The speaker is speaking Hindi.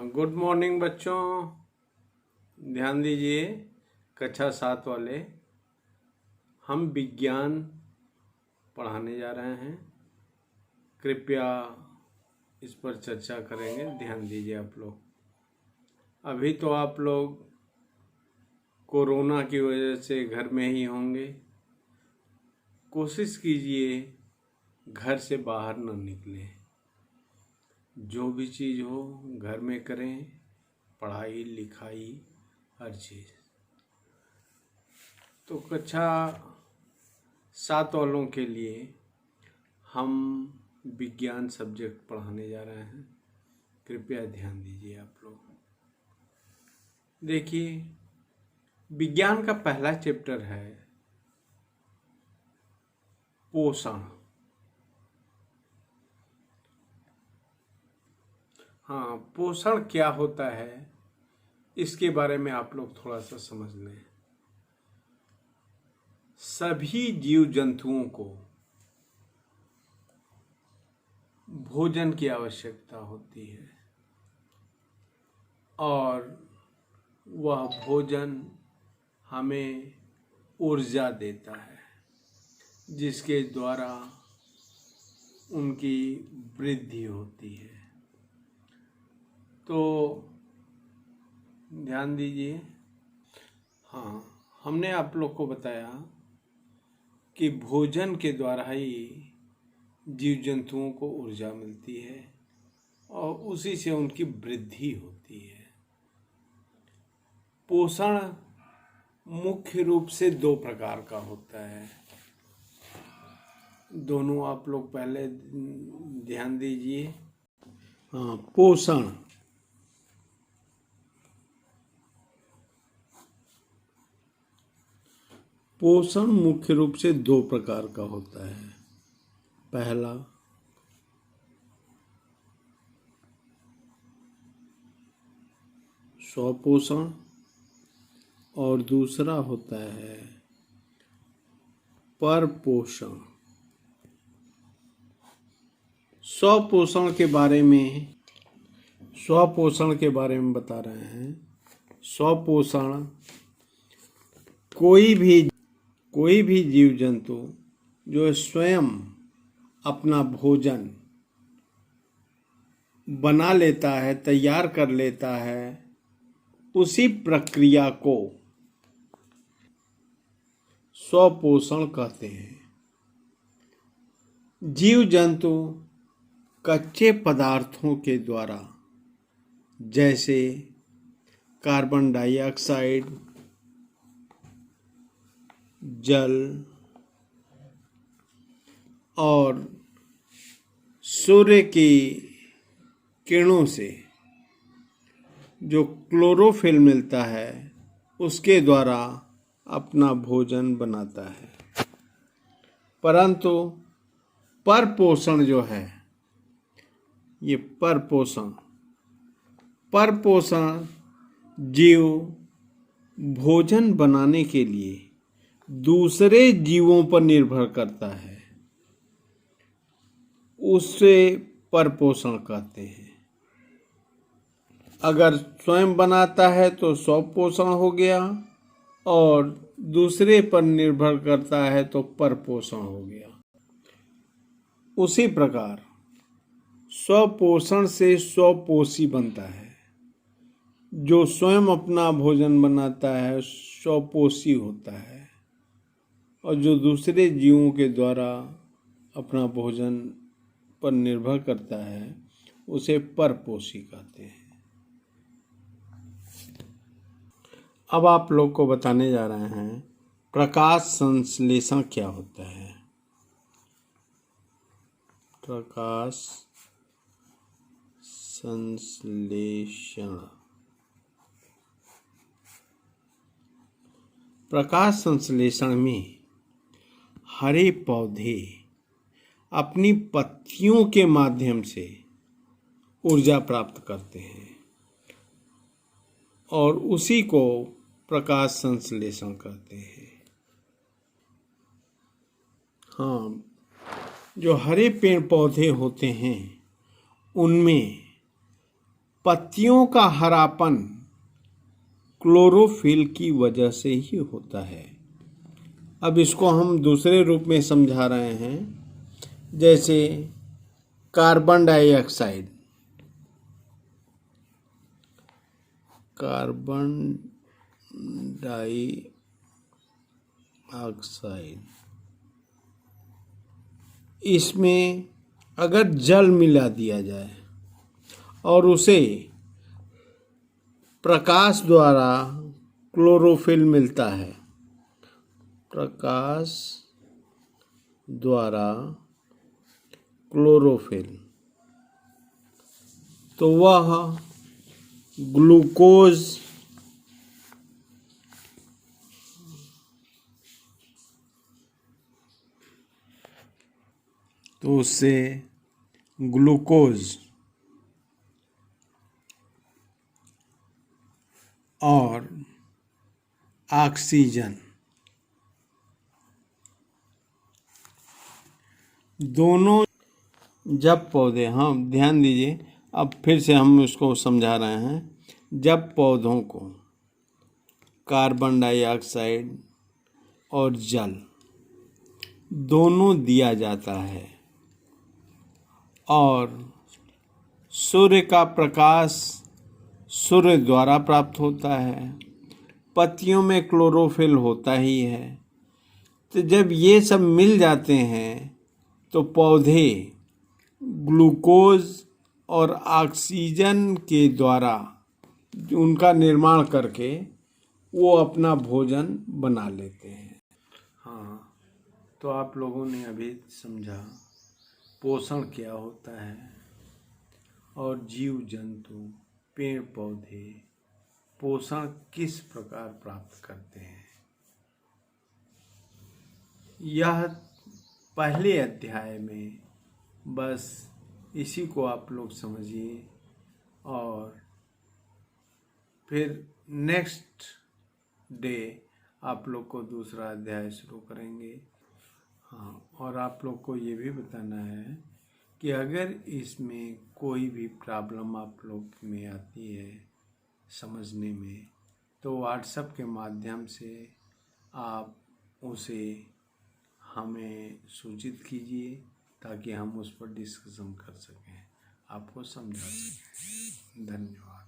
गुड मॉर्निंग बच्चों। ध्यान दीजिए, कक्षा 7 वाले हम विज्ञान पढ़ाने जा रहे हैं। कृपया इस पर चर्चा करेंगे। ध्यान दीजिए आप लोग। अभी तो आप लोग कोरोना की वजह से घर में ही होंगे। कोशिश कीजिए घर से बाहर न निकलें। जो भी चीज़ हो घर में करें, पढ़ाई लिखाई हर चीज़। तो कक्षा 7 वालों के लिए हम विज्ञान सब्जेक्ट पढ़ाने जा रहे हैं। कृपया ध्यान दीजिए आप लोग। देखिए, विज्ञान का पहला चैप्टर है पोषण। हाँ, पोषण क्या होता है इसके बारे में आप लोग थोड़ा सा समझ लें। सभी जीव जंतुओं को भोजन की आवश्यकता होती है और वह भोजन हमें ऊर्जा देता है, जिसके द्वारा उनकी वृद्धि होती है। तो ध्यान दीजिए। हाँ, हमने आप लोग को बताया कि भोजन के द्वारा ही जीव जंतुओं को ऊर्जा मिलती है और उसी से उनकी वृद्धि होती है। पोषण मुख्य रूप से 2 प्रकार का होता है। दोनों आप लोग पहले ध्यान दीजिए। हाँ, पोषण मुख्य रूप से 2 प्रकार का होता है। पहला स्वपोषण और दूसरा होता है परपोषण। स्वपोषण के बारे में बता रहे हैं। स्वपोषण कोई भी जीव जंतु जो स्वयं अपना भोजन बना लेता है, तैयार कर लेता है, उसी प्रक्रिया को स्वपोषण कहते हैं। जीव जंतु कच्चे पदार्थों के द्वारा, जैसे कार्बन डाइऑक्साइड, जल और सूर्य की किरणों से जो क्लोरोफिल मिलता है, उसके द्वारा अपना भोजन बनाता है। परंतु परपोषण जो है, ये परपोषण जीव भोजन बनाने के लिए दूसरे जीवों पर निर्भर करता है, उससे परपोषण कहते हैं। अगर स्वयं बनाता है तो स्वपोषण हो गया और दूसरे पर निर्भर करता है तो परपोषण हो गया। उसी प्रकार स्वपोषण से स्वपोषी बनता है। जो स्वयं अपना भोजन बनाता है स्वपोषी होता है और जो दूसरे जीवों के द्वारा अपना भोजन पर निर्भर करता है उसे परपोषी कहते हैं। अब आप लोग को बताने जा रहे हैं प्रकाश संश्लेषण क्या होता है। प्रकाश संश्लेषण में हरे पौधे अपनी पत्तियों के माध्यम से ऊर्जा प्राप्त करते हैं और उसी को प्रकाश संश्लेषण कहते हैं। हाँ, जो हरे पेड़ पौधे होते हैं उनमें पत्तियों का हरापन क्लोरोफिल की वजह से ही होता है। अब इसको हम दूसरे रूप में समझा रहे हैं, जैसे कार्बन डाइऑक्साइड। कार्बन डाइऑक्साइड, इसमें अगर जल मिला दिया जाए और उसे प्रकाश द्वारा क्लोरोफिल मिलता है, प्रकाश द्वारा क्लोरोफिल, तो वह ग्लूकोज तो उससे ग्लूकोज और ऑक्सीजन दोनों जब पौधे, हाँ ध्यान दीजिए, अब फिर से हम इसको समझा रहे हैं। जब पौधों को कार्बन डाइऑक्साइड और जल दोनों दिया जाता है और सूर्य का प्रकाश सूर्य द्वारा प्राप्त होता है, पत्तियों में क्लोरोफिल होता ही है, तो जब ये सब मिल जाते हैं तो पौधे ग्लूकोज और ऑक्सीजन के द्वारा उनका निर्माण करके वो अपना भोजन बना लेते हैं। हाँ, तो आप लोगों ने अभी समझा पोषण क्या होता है और जीव जंतु पेड़ पौधे पोषण किस प्रकार प्राप्त करते हैं। यह पहले अध्याय में बस इसी को आप लोग समझिए और फिर नेक्स्ट डे आप लोग को दूसरा अध्याय शुरू करेंगे। हाँ, और आप लोग को ये भी बताना है कि अगर इसमें कोई भी प्रॉब्लम आप लोग में आती है समझने में, तो व्हाट्सएप के माध्यम से आप उसे हमें सूचित कीजिए ताकि हम उस पर डिस्कशन कर सकें, आपको समझा सकें। धन्यवाद।